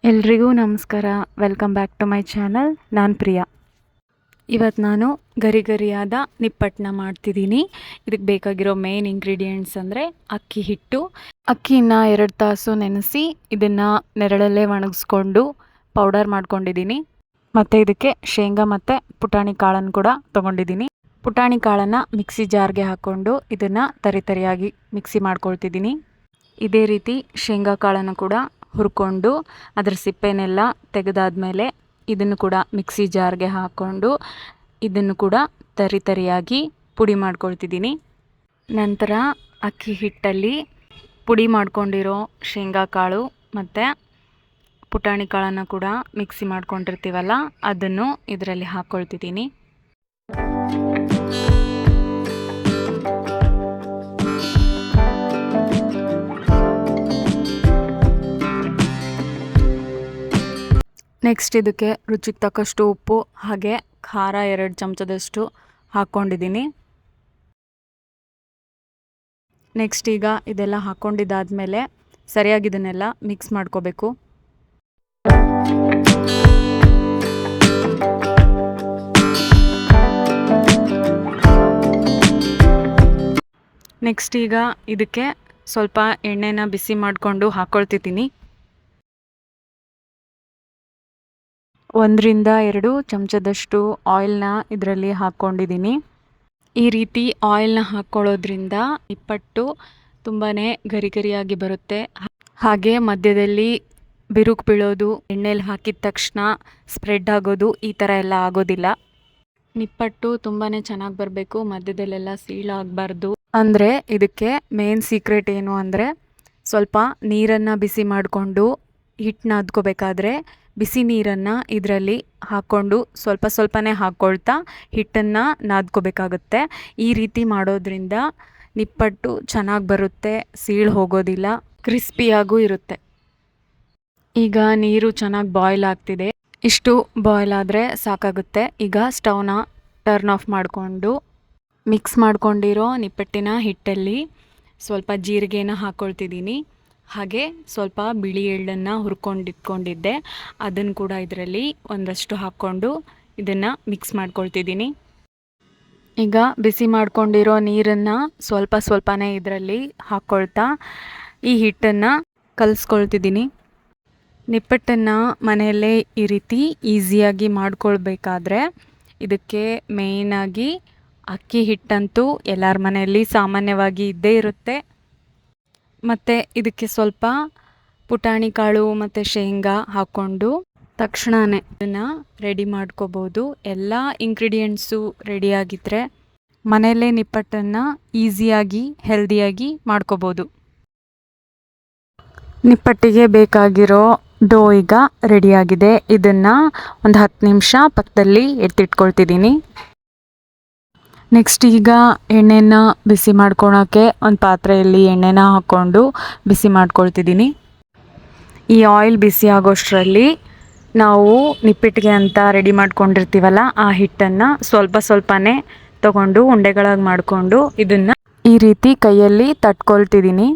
ಎಲ್ರಿಗೂ ನಮಸ್ಕಾರ. Welcome back to my channel. ನಾನು ಪ್ರಿಯಾ. ಇವತ್ತು ನಾನು ಗರಿಗರಿಯಾದ ನಿಪ್ಪಟ್ಟನ್ನ ಮಾಡ್ತಿದ್ದೀನಿ. ಇದಕ್ಕೆ ಬೇಕಾಗಿರೋ ಮೇನ್ ಇಂಗ್ರೀಡಿಯೆಂಟ್ಸ್ ಅಂದರೆ ಅಕ್ಕಿ ಹಿಟ್ಟು. ಅಕ್ಕಿನ 2 ತಾಸು ನೆನೆಸಿ ಇದನ್ನು ನೆರಳಲ್ಲೇ ಒಣಗಿಸ್ಕೊಂಡು ಪೌಡರ್ ಮಾಡ್ಕೊಂಡಿದ್ದೀನಿ. ಮತ್ತು ಇದಕ್ಕೆ ಶೇಂಗಾ ಮತ್ತು ಪುಟಾಣಿ ಕಾಳನ್ನು ಕೂಡ ತೊಗೊಂಡಿದ್ದೀನಿ. ಪುಟಾಣಿ ಕಾಳನ್ನು ಮಿಕ್ಸಿ ಜಾರ್ಗೆ ಹಾಕ್ಕೊಂಡು ಇದನ್ನು ತರಿಯಾಗಿ ಮಿಕ್ಸಿ ಮಾಡ್ಕೊಳ್ತಿದ್ದೀನಿ. ಇದೇ ರೀತಿ ಶೇಂಗಾ ಕಾಳನ್ನು ಕೂಡ ಹುರ್ಕೊಂಡು ಅದರ ಸಿಪ್ಪೆನೆಲ್ಲ ತೆಗೆದಾದ್ಮೇಲೆ ಇದನ್ನು ಕೂಡ ಮಿಕ್ಸಿ ಜಾರ್ಗೆ ಹಾಕ್ಕೊಂಡು ಇದನ್ನು ಕೂಡ ತರಿಯಾಗಿ ಪುಡಿ ಮಾಡ್ಕೊಳ್ತಿದ್ದೀನಿ. ನಂತರ ಅಕ್ಕಿ ಹಿಟ್ಟಲ್ಲಿ ಪುಡಿ ಮಾಡ್ಕೊಂಡಿರೋ ಶೇಂಗಾ ಕಾಳು ಮತ್ತು ಪುಟಾಣಿ ಕಾಳನ್ನು ಕೂಡ ಮಿಕ್ಸಿ ಮಾಡ್ಕೊಂಡಿರ್ತೀವಲ್ಲ ಅದನ್ನು ಇದರಲ್ಲಿ ಹಾಕ್ಕೊಳ್ತಿದ್ದೀನಿ. ನೆಕ್ಸ್ಟ್ ಇದಕ್ಕೆ ರುಚಿಗೆ ತಕ್ಕಷ್ಟು ಉಪ್ಪು ಹಾಗೆ ಖಾರ 2 ಚಮಚದಷ್ಟು ಹಾಕ್ಕೊಂಡಿದ್ದೀನಿ. ನೆಕ್ಸ್ಟ್ ಈಗ ಇದೆಲ್ಲ ಹಾಕ್ಕೊಂಡಿದ್ದಾದಮೇಲೆ ಸರಿಯಾಗಿ ಇದನ್ನೆಲ್ಲ ಮಿಕ್ಸ್ ಮಾಡ್ಕೋಬೇಕು. ನೆಕ್ಸ್ಟ್ ಈಗ ಇದಕ್ಕೆ ಸ್ವಲ್ಪ ಎಣ್ಣೆನ ಬಿಸಿ ಮಾಡಿಕೊಂಡು ಹಾಕ್ಕೊಳ್ತಿದ್ದೀನಿ. 1 ರಿಂದ 2 ಚಮಚದಷ್ಟು ಆಯಿಲ್ನ ಇದರಲ್ಲಿ ಹಾಕ್ಕೊಂಡಿದ್ದೀನಿ. ಈ ರೀತಿ ಆಯಿಲ್ನ ಹಾಕ್ಕೊಳ್ಳೋದ್ರಿಂದ ನಿಪ್ಪಟ್ಟು ತುಂಬಾ ಗರಿಗರಿಯಾಗಿ ಬರುತ್ತೆ. ಹಾಗೆ ಮಧ್ಯದಲ್ಲಿ ಬಿರುಕು ಬೀಳೋದು, ಎಣ್ಣೆಲಿ ಹಾಕಿದ ತಕ್ಷಣ ಸ್ಪ್ರೆಡ್ ಆಗೋದು ಈ ಥರ ಎಲ್ಲ ಆಗೋದಿಲ್ಲ. ನಿಪ್ಪಟ್ಟು ತುಂಬಾ ಚೆನ್ನಾಗಿ ಬರಬೇಕು, ಮಧ್ಯದಲ್ಲೆಲ್ಲ ಸೀಳಾಗಬಾರ್ದು. ಅಂದರೆ ಇದಕ್ಕೆ ಮೇನ್ ಸೀಕ್ರೆಟ್ ಏನು ಅಂದರೆ ಸ್ವಲ್ಪ ನೀರನ್ನು ಬಿಸಿ ಮಾಡಿಕೊಂಡು ಹಿಟ್ಟು ನಾದ್ಕೋಬೇಕಾದ್ರೆ ಬಿಸಿ ನೀರನ್ನು ಇದರಲ್ಲಿ ಹಾಕ್ಕೊಂಡು ಸ್ವಲ್ಪನೇ ಹಾಕ್ಕೊಳ್ತಾ ಹಿಟ್ಟನ್ನು ನಾದ್ಕೋಬೇಕಾಗುತ್ತೆ. ಈ ರೀತಿ ಮಾಡೋದ್ರಿಂದ ನಿಪ್ಪಟ್ಟು ಚೆನ್ನಾಗಿ ಬರುತ್ತೆ, ಸೀಳು ಹೋಗೋದಿಲ್ಲ, ಕ್ರಿಸ್ಪಿಯಾಗೂ ಇರುತ್ತೆ. ಈಗ ನೀರು ಚೆನ್ನಾಗಿ ಬಾಯ್ಲ್ ಆಗ್ತಿದೆ. ಇಷ್ಟು ಬಾಯ್ಲ್ ಆದರೆ ಸಾಕಾಗುತ್ತೆ. ಈಗ ಸ್ಟವ್ನ ಟರ್ನ್ ಆಫ್ ಮಾಡಿಕೊಂಡು ಮಿಕ್ಸ್ ಮಾಡ್ಕೊಂಡಿರೋ ನಿಪ್ಪಟ್ಟಿನ ಹಿಟ್ಟಲ್ಲಿ ಸ್ವಲ್ಪ ಜೀರಿಗೆನ ಹಾಕ್ಕೊಳ್ತಿದ್ದೀನಿ. ಹಾಗೆ ಸ್ವಲ್ಪ ಬಿಳಿ ಎಳ್ಳನ್ನು ಹುರ್ಕೊಂಡಿಟ್ಕೊಂಡಿದ್ದೆ ಅದನ್ನು ಕೂಡ ಇದರಲ್ಲಿ ಒಂದಷ್ಟು ಹಾಕ್ಕೊಂಡು ಇದನ್ನು ಮಿಕ್ಸ್ ಮಾಡ್ಕೊಳ್ತಿದ್ದೀನಿ. ಈಗ ಬಿಸಿ ಮಾಡ್ಕೊಂಡಿರೋ ನೀರನ್ನು ಸ್ವಲ್ಪನೇ ಇದರಲ್ಲಿ ಹಾಕ್ಕೊಳ್ತಾ ಈ ಹಿಟ್ಟನ್ನು ಕಲಿಸ್ಕೊಳ್ತಿದ್ದೀನಿ. ನಿಪ್ಪಟ್ಟನ್ನು ಮನೆಯಲ್ಲೇ ಈ ರೀತಿ ಈಸಿಯಾಗಿ ಮಾಡ್ಕೊಳ್ಬೇಕಾದ್ರೆ ಇದಕ್ಕೆ ಮೇಯ್ನಾಗಿ ಅಕ್ಕಿ ಹಿಟ್ಟಂತೂ ಎಲ್ಲರ ಮನೆಯಲ್ಲಿ ಸಾಮಾನ್ಯವಾಗಿ ಇದ್ದೇ ಇರುತ್ತೆ. ಮತ್ತು ಇದಕ್ಕೆ ಸ್ವಲ್ಪ ಪುಟಾಣಿ ಕಾಳು ಮತ್ತು ಶೇಂಗಾ ಹಾಕ್ಕೊಂಡು ತಕ್ಷಣವೇ ಇದನ್ನು ರೆಡಿ ಮಾಡ್ಕೋಬೋದು. ಎಲ್ಲ ಇಂಗ್ರೀಡಿಯೆಂಟ್ಸು ರೆಡಿಯಾಗಿದ್ದರೆ ಮನೆಯಲ್ಲೇ ನಿಪ್ಪಟ್ಟನ್ನು ಈಸಿಯಾಗಿ ಹೆಲ್ದಿಯಾಗಿ ಮಾಡ್ಕೋಬೋದು. ನಿಪ್ಪಟ್ಟಿಗೆ ಬೇಕಾಗಿರೋ ಡೋ ಈಗ ರೆಡಿಯಾಗಿದೆ. ಇದನ್ನು ಒಂದು 10 ನಿಮಿಷ ಪಕ್ಕದಲ್ಲಿ ಎತ್ತಿಟ್ಕೊಳ್ತಿದ್ದೀನಿ. ನೆಕ್ಸ್ಟ್ ಈಗ ಎಣ್ಣೆನ ಬಿಸಿ ಮಾಡ್ಕೊಳೋಕ್ಕೆ ಒಂದು ಪಾತ್ರೆಯಲ್ಲಿ ಎಣ್ಣೆನ ಹಾಕ್ಕೊಂಡು ಬಿಸಿ ಮಾಡ್ಕೊಳ್ತಿದ್ದೀನಿ. ಈ ಆಯಿಲ್ ಬಿಸಿ ಆಗೋಷ್ಟರಲ್ಲಿ ನಾವು ನಿಪ್ಪಟ್ಟಿಗೆ ಅಂತ ರೆಡಿ ಮಾಡ್ಕೊಂಡಿರ್ತೀವಲ್ಲ ಆ ಹಿಟ್ಟನ್ನು ಸ್ವಲ್ಪನೇ ತಗೊಂಡು ಉಂಡೆಗಳಾಗಿ ಮಾಡಿಕೊಂಡು ಇದನ್ನು ಈ ರೀತಿ ಕೈಯಲ್ಲಿ ತಟ್ಕೊಳ್ತಿದ್ದೀನಿ.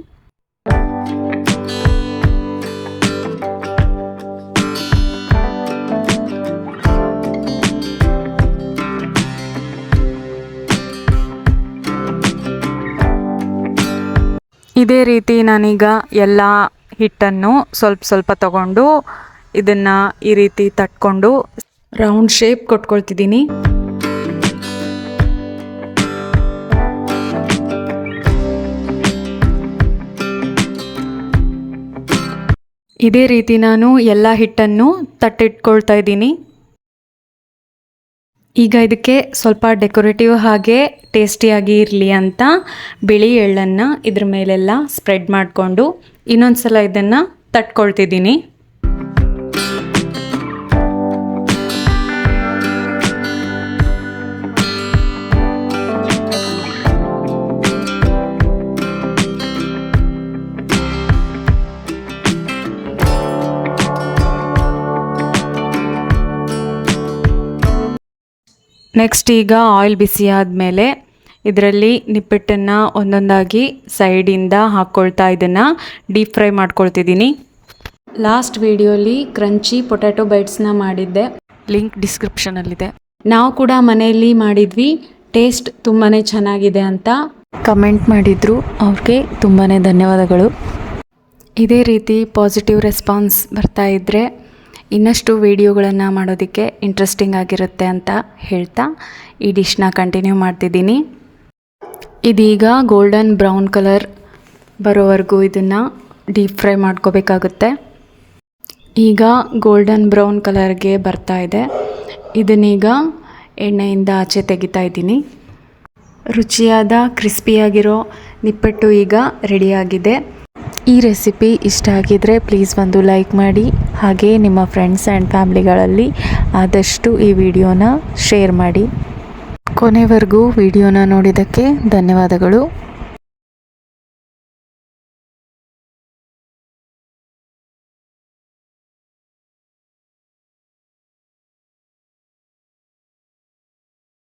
ಇದೇ ರೀತಿ ನಾನೀಗ ಎಲ್ಲ ಹಿಟ್ಟನ್ನು ಸ್ವಲ್ಪ ತಗೊಂಡು ಇದನ್ನು ಈ ರೀತಿ ತಟ್ಕೊಂಡು ರೌಂಡ್ ಶೇಪ್ ಕೊಟ್ಕೊಳ್ತಿದ್ದೀನಿ. ಇದೇ ರೀತಿ ನಾನು ಎಲ್ಲ ಹಿಟ್ಟನ್ನು ತಟ್ಟಿಟ್ಕೊಳ್ತಾ ಇದ್ದೀನಿ. ಈಗ ಇದಕ್ಕೆ ಸ್ವಲ್ಪ ಡೆಕೋರೇಟಿವ್ ಹಾಗೆ ಟೇಸ್ಟಿಯಾಗಿ ಇರಲಿ ಅಂತ ಬಿಳಿ ಎಳ್ಳನ್ನು ಇದ್ರ ಮೇಲೆಲ್ಲ ಸ್ಪ್ರೆಡ್ ಮಾಡಿಕೊಂಡು ಇನ್ನೊಂದು ಸಲ ಇದನ್ನು ತಟ್ಕೊಳ್ತಿದ್ದೀನಿ. ನೆಕ್ಸ್ಟ್ ಈಗ ಆಯಿಲ್ ಬಿಸಿ ಆದಮೇಲೆ ಇದರಲ್ಲಿ ನಿಪ್ಪಟ್ಟನ್ನು ಒಂದೊಂದಾಗಿ ಸೈಡಿಂದ ಹಾಕ್ಕೊಳ್ತಾ ಇದನ್ನು ಡೀಪ್ ಫ್ರೈ ಮಾಡ್ಕೊಳ್ತಿದ್ದೀನಿ. ಲಾಸ್ಟ್ ವಿಡಿಯೋಲಿ ಕ್ರಂಚಿ ಪೊಟ್ಯಾಟೊ ಬೈಟ್ಸ್ನ ಮಾಡಿದ್ದೆ, ಲಿಂಕ್ ಡಿಸ್ಕ್ರಿಪ್ಷನಲ್ಲಿದೆ. ನಾವು ಕೂಡ ಮನೆಯಲ್ಲಿ ಮಾಡಿದ್ವಿ, ಟೇಸ್ಟ್ ತುಂಬಾ ಚೆನ್ನಾಗಿದೆ ಅಂತ ಕಮೆಂಟ್ ಮಾಡಿದರು. ಅವ್ರಿಗೆ ತುಂಬಾ ಧನ್ಯವಾದಗಳು. ಇದೇ ರೀತಿ ಪಾಸಿಟಿವ್ ರೆಸ್ಪಾನ್ಸ್ ಬರ್ತಾ ಇದ್ದರೆ ಇನ್ನಷ್ಟು ವೀಡಿಯೋಗಳನ್ನು ಮಾಡೋದಕ್ಕೆ ಇಂಟ್ರೆಸ್ಟಿಂಗ್ ಆಗಿರುತ್ತೆ ಅಂತ ಹೇಳ್ತಾ ಈ ಡಿಶ್ನ ಕಂಟಿನ್ಯೂ ಮಾಡ್ತಿದ್ದೀನಿ. ಇದೀಗ ಗೋಲ್ಡನ್ ಬ್ರೌನ್ ಕಲರ್ ಬರೋವರೆಗೂ ಇದನ್ನು ಡೀಪ್ ಫ್ರೈ ಮಾಡ್ಕೋಬೇಕಾಗುತ್ತೆ. ಈಗ ಗೋಲ್ಡನ್ ಬ್ರೌನ್ ಕಲರ್ಗೆ ಬರ್ತಾ ಇದೆ. ಇದನ್ನೀಗ ಎಣ್ಣೆಯಿಂದ ಆಚೆ ತೆಗಿತಾ ಇದ್ದೀನಿ. ರುಚಿಯಾದ ಕ್ರಿಸ್ಪಿಯಾಗಿರೋ ನಿಪ್ಪಟ್ಟು ಈಗ ರೆಡಿಯಾಗಿದೆ. ಈ ರೆಸಿಪಿ ಇಷ್ಟ ಆಗಿದರೆ ಪ್ಲೀಸ್ ಒಂದು ಲೈಕ್ ಮಾಡಿ, ಹಾಗೆ ನಿಮ್ಮ ಫ್ರೆಂಡ್ಸ್ ಆ್ಯಂಡ್ ಫ್ಯಾಮ್ಲಿಗಳಲ್ಲಿ ಆದಷ್ಟು ಈ ವಿಡಿಯೋನ ಶೇರ್ ಮಾಡಿ. ಕೊನೆವರೆಗೂ ವಿಡಿಯೋನ ನೋಡಿದ್ದಕ್ಕೆ ಧನ್ಯವಾದಗಳು.